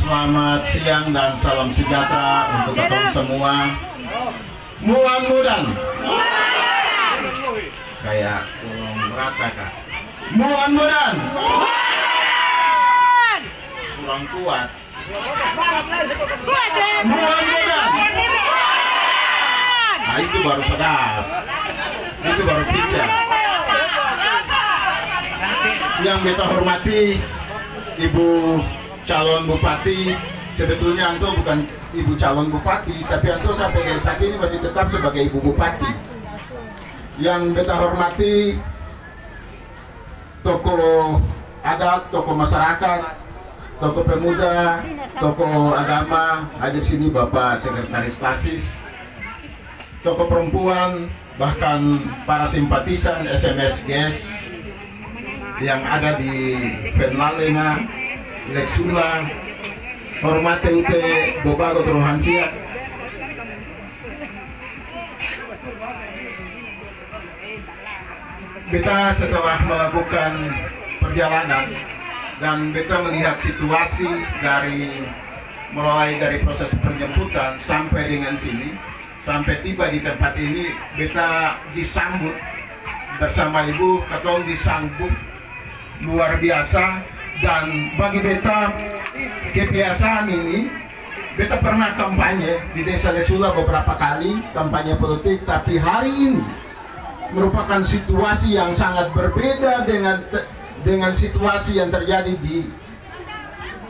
Selamat siang dan salam sejahtera untuk kita semua. Mudah-mudahan kayak kurang rata kak. Mudah-mudahan kurang kuat. Mudah-mudahan. Nah itu baru sedap. Itu baru pizza. Yang kita hormati Ibu calon bupati, sebetulnya Anto bukan ibu calon bupati, tapi Anto sampai saat ini masih tetap sebagai ibu bupati. Yang kita hormati tokoh adat, tokoh masyarakat, tokoh pemuda, tokoh agama, hadir sini Bapak Sekretaris Klasis, tokoh perempuan, bahkan para simpatisan SMS Guys yang ada di Penlalema, Leksula, hormati ute Bobago Teruhansia. Beta setelah melakukan perjalanan dan beta melihat situasi mulai dari proses penjemputan sampai dengan sini, sampai tiba di tempat ini, beta disambut bersama ibu, katong disambut luar biasa. Dan bagi beta kebiasaan ini, beta pernah kampanye di Desa Leksula beberapa kali, kampanye politik, tapi hari ini merupakan situasi yang sangat berbeda dengan situasi yang terjadi di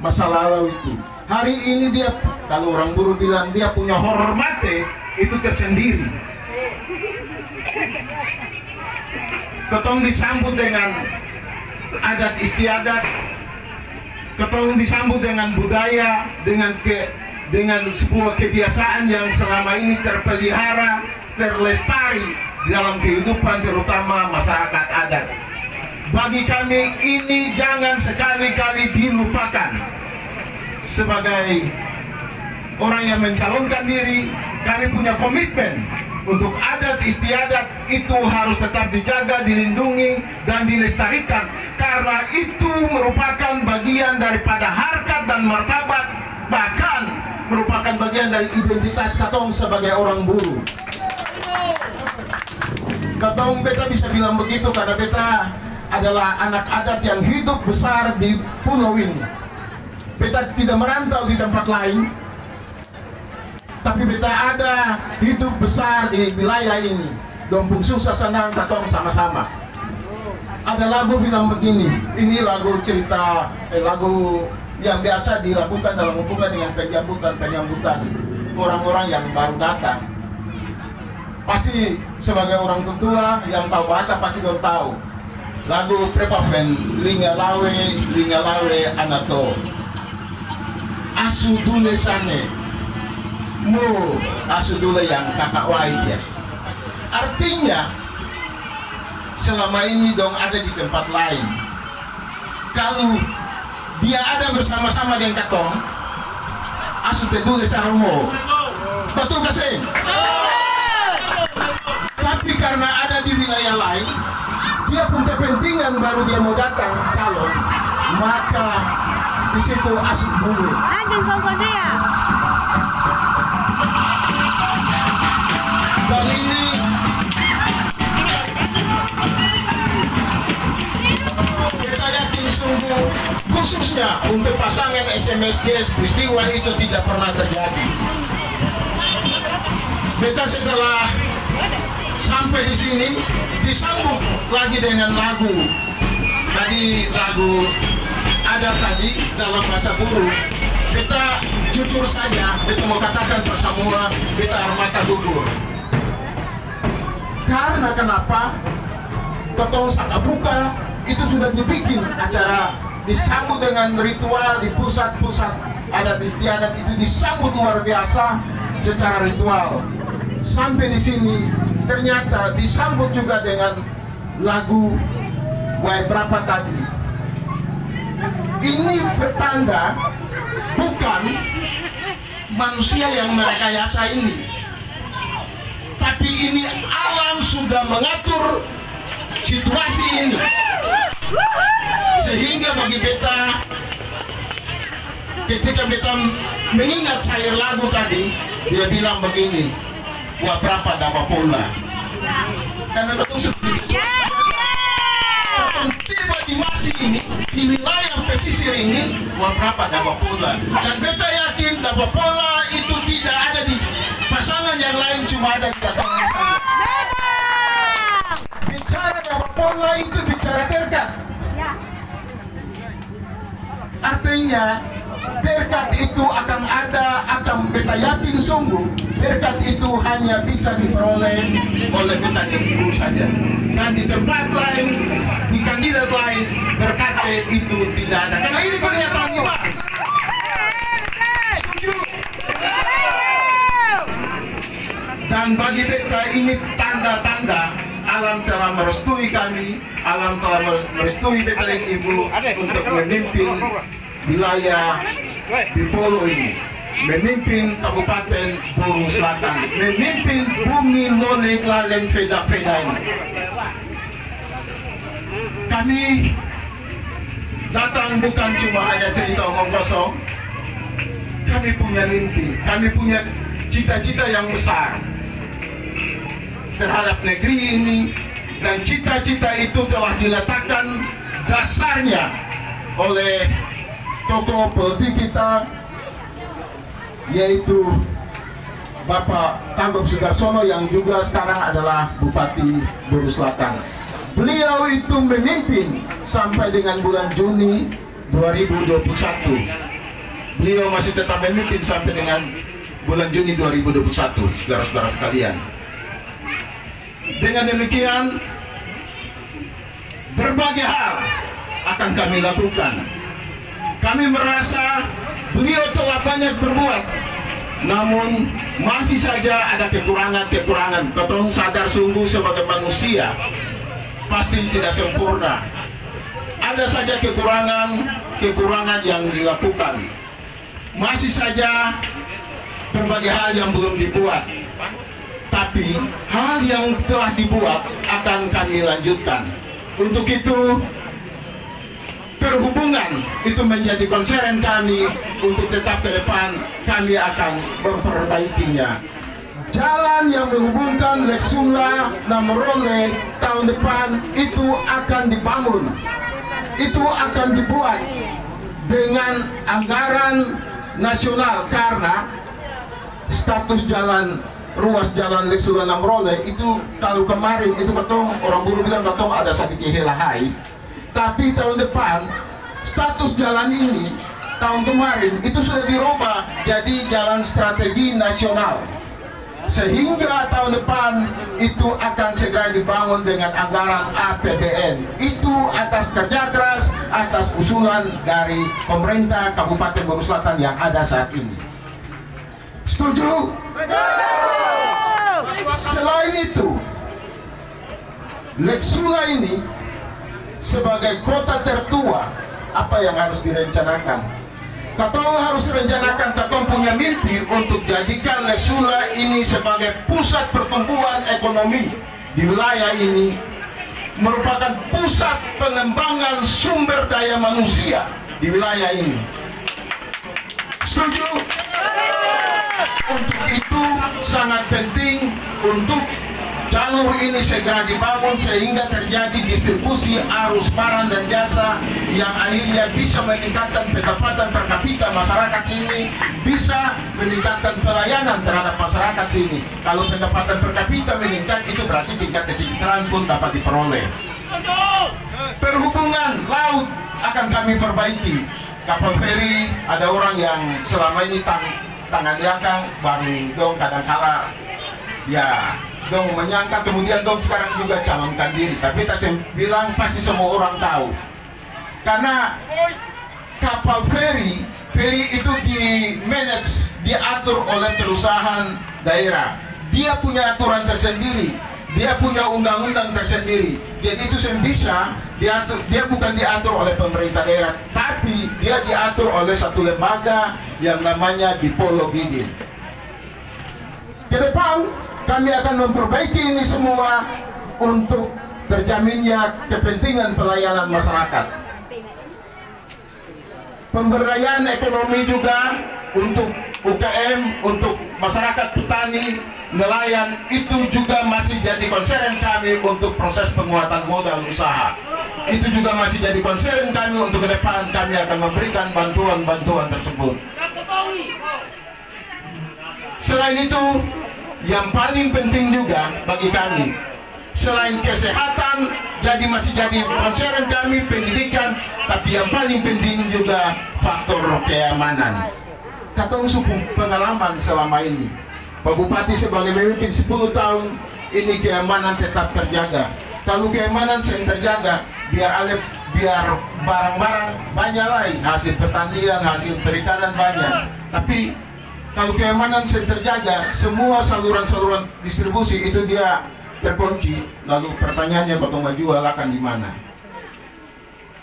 masa lalu itu. Hari ini dia, kalau orang Buru bilang, dia punya hormate itu tersendiri. Ketong disambut dengan adat istiadat, ketong disambut dengan budaya, dengan sebuah kebiasaan yang selama ini terpelihara, terlestari di dalam kehidupan terutama masyarakat adat. Bagi kami ini jangan sekali-kali dilupakan. Sebagai orang yang mencalonkan diri, kami punya komitmen untuk adat istiadat itu harus tetap dijaga, dilindungi, dan dilestarikan, karena itu merupakan bagian daripada harkat dan martabat, bahkan merupakan bagian dari identitas katong sebagai orang Buru. Katong beta bisa bilang begitu karena beta adalah anak adat yang hidup besar di pulau ini. Beta tidak merantau di tempat lain, tapi beta ada hidup besar di wilayah ini. Dompung susah senang katong sama-sama. Ada lagu bilang begini, ini lagu cerita, lagu yang biasa dilakukan dalam hubungan dengan penyambutan orang-orang yang baru datang. Pasti sebagai orang tua yang tahu bahasa pasti dong tahu. Lagu Prepaven, linga lawe anato. Asu dule sane. Mu asu dule yang kakak wahid ya. Artinya selama ini dong ada di tempat lain. Kalau dia ada bersama-sama dengan katong, asu tedule saromo. Betul kasih. Tapi karena ada di wilayah lain, dia punya kepentingan baru dia mau datang calon, maka di situ asu bulu. Anjing kau dia. Dan ini kita yakin sungguh, khususnya untuk pasangan SMS Guys, peristiwa itu tidak pernah terjadi. Beta setelah sampai di sini disambut lagi dengan lagu. Tadi lagu ada tadi dalam bahasa Buru. Beta jujur saja, beta mau katakan semua, beta armata gugur. Karena kenapa? Ketong Sakabuka itu sudah dibikin acara disambut dengan ritual di pusat-pusat adat istiadat, itu disambut luar biasa secara ritual. Sampai di sini ternyata disambut juga dengan lagu Wai berapa tadi. Ini pertanda bukan manusia yang merekayasa ini, tapi ini alam sudah mengatur situasi ini, sehingga bagi beta ketika kita mengingat cair lagu tadi, dia bilang begini, wah berapa dapat pola. Karena betul sesuatu tiba di masih ini, di wilayah pesisir ini, wah berapa dapat pola. Dan beta yakin dapat pola itu tidak ada di pasangan yang lain, cuma ada di datangan saja. Bicara dapat pola itu bicara berkat. Artinya berkat itu akan ada, akan beta yakin sungguh berkat itu hanya bisa diperoleh oleh beta diriku saja. Dan di tempat lain, di kandidat lain, berkat itu tidak ada. Karena ini pernyataan iman. Setuju? Dan bagi beta ini tanda-tanda alam telah merestui kami, alam telah merestui beta dan ibu untuk memimpin wilayah di Polo ini, memimpin Kabupaten Buru Selatan, memimpin bumi Lole Lalen Feda ini. Kami datang bukan cuma hanya cerita omong kosong, kami punya mimpi, kami punya cita-cita yang besar terhadap negeri ini, dan cita-cita itu telah diletakkan dasarnya oleh tokoh politik kita, yaitu Bapak Tanggop Sudarsono yang juga sekarang adalah Bupati Buru Selatan. Beliau itu memimpin sampai dengan bulan Juni 2021. Beliau masih tetap memimpin sampai dengan bulan Juni 2021, saudara-saudara sekalian. Dengan demikian, berbagai hal akan kami lakukan. Kami merasa beliau telah banyak berbuat, namun masih saja ada kekurangan-kekurangan. Ketong sadar sungguh sebagai manusia pasti tidak sempurna. Ada saja kekurangan yang dilakukan. Masih saja berbagai hal yang belum dibuat. Tapi hal yang telah dibuat akan kami lanjutkan. Untuk itu, perhubungan itu menjadi concern kami. Untuk tetap ke depan, kami akan memperbaikinya. Jalan yang menghubungkan Leksula Namrole tahun depan itu akan dibangun, itu akan dibuat dengan anggaran nasional, karena status jalan, ruas jalan Leksula Namrole itu kalau kemarin itu ketong orang Buru bilang ketong ada sedikit helahai, tapi tahun depan status jalan ini tahun kemarin itu sudah dirubah jadi jalan strategi nasional, sehingga tahun depan itu akan segera dibangun dengan anggaran APBN. Itu atas kerja keras, atas usulan dari pemerintah Kabupaten Buru Selatan yang ada saat ini. Setuju? Selain itu, Leksula ini sebagai kota tertua, apa yang harus direncanakan? Katong harus rencanakan, katong punya mimpi untuk jadikan Leksula ini sebagai pusat pertumbuhan ekonomi di wilayah ini, merupakan pusat pengembangan sumber daya manusia di wilayah ini. Setuju? Untuk itu sangat penting untuk jalur ini segera dibangun sehingga terjadi distribusi arus barang dan jasa yang akhirnya bisa meningkatkan pendapatan per kapita masyarakat sini, bisa meningkatkan pelayanan terhadap masyarakat sini. Kalau pendapatan per kapita meningkat, itu berarti tingkat kesejahteraan pun dapat diperoleh. Perhubungan laut akan kami perbaiki. Kapal feri, ada orang yang selama ini tangan diangkang, baru dong kadang-kala ya dong menyangka, kemudian dong sekarang juga calonkan diri. Tapi tak bilang pasti semua orang tahu, karena kapal feri itu di-manage, diatur oleh perusahaan daerah. Dia punya aturan tersendiri, dia punya undang-undang tersendiri. Jadi itu bisa diatur, dia bukan diatur oleh pemerintah daerah, tapi dia diatur oleh satu lembaga yang namanya Dipolo Bidin. Ke depan kami akan memperbaiki ini semua untuk terjaminnya kepentingan pelayanan masyarakat. pemberdayaan ekonomi juga untuk UKM, untuk masyarakat petani, nelayan, itu juga masih jadi concern kami untuk proses penguatan modal usaha. Itu juga masih jadi concern kami untuk ke depan kami akan memberikan bantuan-bantuan tersebut. Selain itu, yang paling penting juga bagi kami, selain kesehatan, masih jadi concern kami pendidikan, tapi yang paling penting juga faktor keamanan. Katong suku pengalaman selama ini, Pak Bupati sebagai pemimpin 10 tahun ini keamanan tetap terjaga. Kalau keamanan yang terjaga, biar barang-barang banyak lain, hasil pertanian, hasil perikanan banyak. Tapi kalau keamanan yang terjaga, semua saluran-saluran distribusi itu dia terkunci. Lalu pertanyaannya, potong jual akan di mana?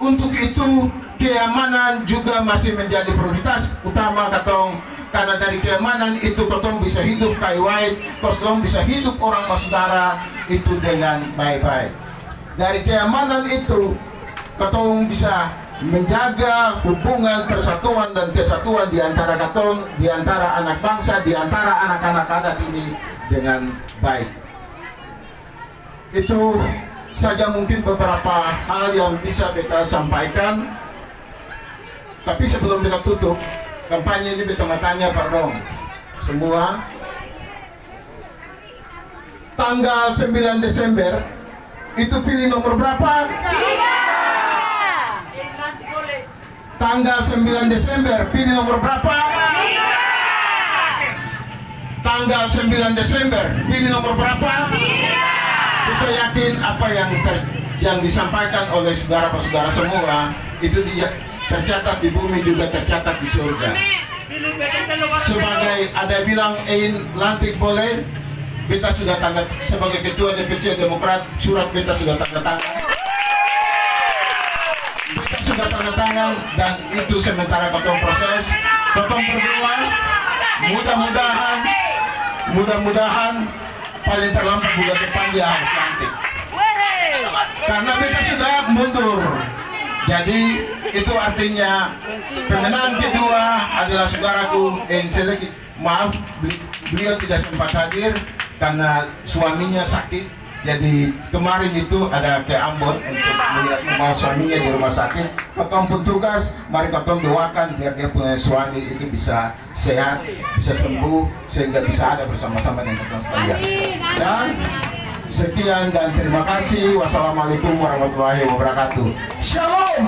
Untuk itu keamanan juga masih menjadi prioritas utama katong, karena dari keamanan itu katong bisa hidup kayak katong bisa hidup orang saudara itu dengan baik-baik. Dari keamanan itu katong bisa menjaga hubungan persatuan dan kesatuan di antara katong, di antara anak bangsa, di antara anak-anak adat ini dengan baik. Itu saja mungkin beberapa hal yang bisa kita sampaikan. Tapi sebelum kita tutup kampanye ini, kita tanya pardon semua, tanggal 9 Desember itu pilih nomor berapa? Tanggal 9 Desember pilih nomor berapa? Tanggal 9 Desember pilih nomor berapa? Kita yakin apa yang disampaikan oleh saudara-saudara semua itu dia tercatat di bumi, juga tercatat di surga. Sebagai ada bilang lantik boleh, kita sudah tanda sebagai ketua DPC Demokrat, surat kita sudah tanda tangan. Kita sudah tanda tangan dan itu sementara potong proses, potong berdoa. Mudah-mudahan paling terlambat bulan depan dia harus lantik. Karena kita sudah mundur. Jadi itu artinya pemenang kedua adalah saudaraku Enselegi. Maaf, beliau tidak sempat hadir karena suaminya sakit. Jadi kemarin itu ada ke Ambon untuk melihat rumah suaminya di rumah sakit. Katong pun tugas, mari katong doakan biar dia punya suami itu bisa sehat, bisa sembuh, sehingga bisa ada bersama-sama dengan katong sekalian. Dan sekian dan terima kasih. Wassalamualaikum warahmatullahi wabarakatuh. Shalom.